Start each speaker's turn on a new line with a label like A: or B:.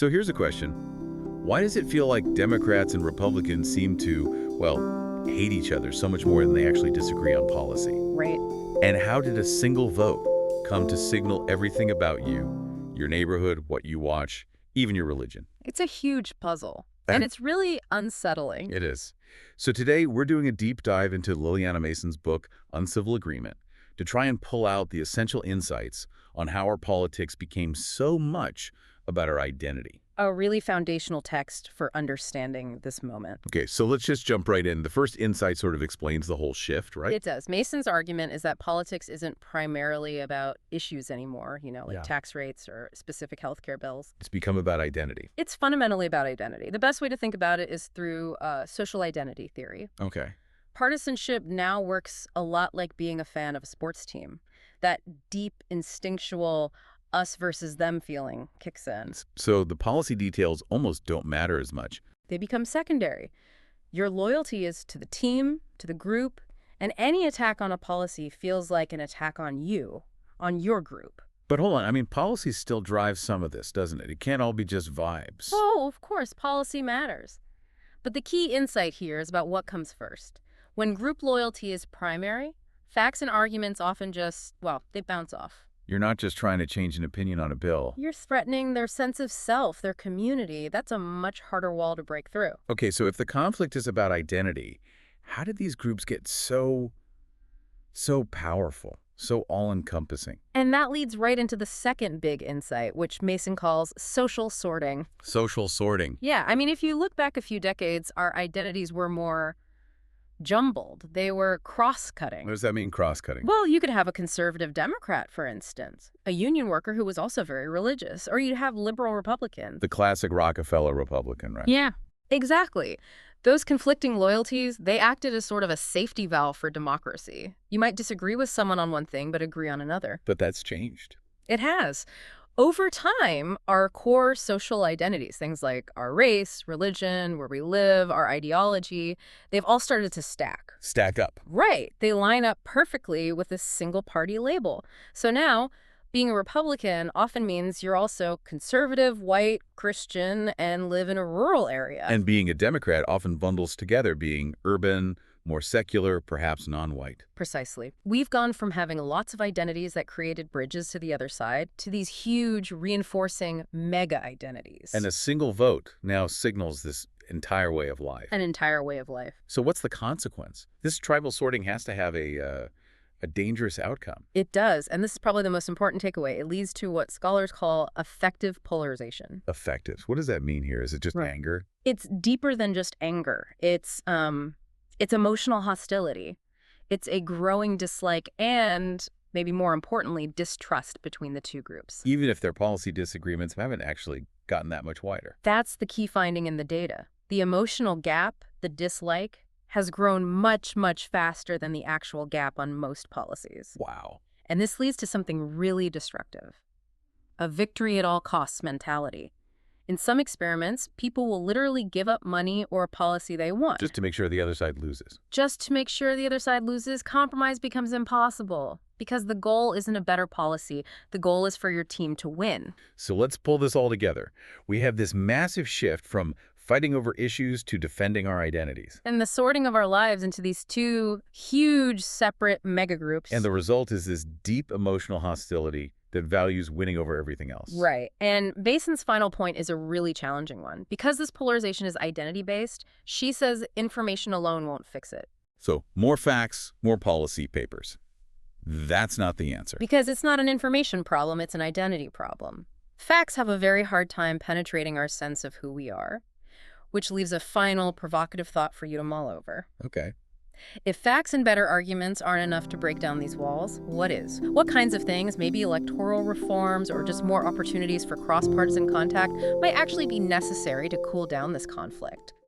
A: So here's a question. Why does it feel like Democrats and Republicans seem to, well, hate each other so much more than they actually disagree on policy?
B: Right.
A: And how did a single vote come to signal everything about you, your neighborhood, what you watch, even your religion?
B: It's a huge puzzle, and it's really unsettling.
A: It is. So today we're doing a deep dive into Lilliana Mason's book, Uncivil Agreement, to try and pull out the essential insights on how our politics became so much about our identity.
B: A really foundational text for understanding this moment.
A: Okay, so let's just jump right in. The first insight sort of explains the whole shift, right?
B: It does. Mason's argument is that politics isn't primarily about issues anymore, like tax rates or specific healthcare bills.
A: It's become about identity.
B: It's fundamentally about identity. The best way to think about it is through social identity theory.
A: Okay.
B: Partisanship now works a lot like being a fan of a sports team. That deep, instinctual us versus them feeling kicks in.
A: So the policy details almost don't matter as much.
B: They become secondary. Your loyalty is to the team, to the group, and any attack on a policy feels like an attack on you, on your group.
A: But hold on, I mean, policy still drives some of this, doesn't it? It can't all be just vibes.
B: Oh, of course, policy matters. But the key insight here is about what comes first. When group loyalty is primary, facts and arguments often just, they bounce off.
A: You're not just trying to change an opinion on a bill.
B: You're threatening their sense of self, their community. That's a much harder wall to break through.
A: Okay, so if the conflict is about identity, how did these groups get so powerful, so all-encompassing?
B: And that leads right into the second big insight, which Mason calls social sorting.
A: Social sorting.
B: Yeah, I mean, if you look back a few decades, our identities were more jumbled. They were cross-cutting.
A: What does that mean, cross-cutting?
B: Well, you could have a conservative Democrat, for instance, a union worker who was also very religious, or you'd have liberal Republicans.
A: The classic Rockefeller Republican, right?
B: Yeah, exactly. Those conflicting loyalties, they acted as sort of a safety valve for democracy. You might disagree with someone on one thing, but agree on another.
A: But that's changed.
B: It has. Over time, our core social identities, things like our race, religion, where we live, our ideology, they've all started to stack.
A: Stack up.
B: Right. They line up perfectly with a single party label. So now, being a Republican often means you're also conservative, white, Christian, and live in a rural area.
A: And being a Democrat often bundles together being urban, more secular, perhaps non-white.
B: Precisely. We've gone from having lots of identities that created bridges to the other side to these huge, reinforcing mega-identities.
A: And a single vote now signals this entire way of life.
B: An entire way of life.
A: So what's the consequence? This tribal sorting has to have a dangerous outcome.
B: It does, and this is probably the most important takeaway. It leads to what scholars call affective polarization.
A: Affective. What does that mean here? Is it just anger?
B: It's deeper than just anger. It's emotional hostility. It's a growing dislike and, maybe more importantly, distrust between the two groups.
A: Even if their policy disagreements haven't actually gotten that much wider.
B: That's the key finding in the data. The emotional gap, the dislike, has grown much, much faster than the actual gap on most policies.
A: Wow.
B: And this leads to something really destructive. A victory at all costs mentality. In some experiments, people will literally give up money or a policy they want.
A: Just to make sure the other side loses.
B: Just to make sure the other side loses, compromise becomes impossible. Because the goal isn't a better policy. The goal is for your team to win.
A: So let's pull this all together. We have this massive shift from fighting over issues to defending our identities.
B: And the sorting of our lives into these two huge separate megagroups.
A: And the result is this deep emotional hostility that values winning over everything else.
B: Right. And Mason's final point is a really challenging one. Because this polarization is identity-based, she says information alone won't fix it.
A: So more facts, more policy papers. That's not the answer.
B: Because it's not an information problem, it's an identity problem. Facts have a very hard time penetrating our sense of who we are, which leaves a final provocative thought for you to mull over.
A: Okay.
B: If facts and better arguments aren't enough to break down these walls, what is? What kinds of things, maybe electoral reforms or just more opportunities for cross-partisan contact, might actually be necessary to cool down this conflict?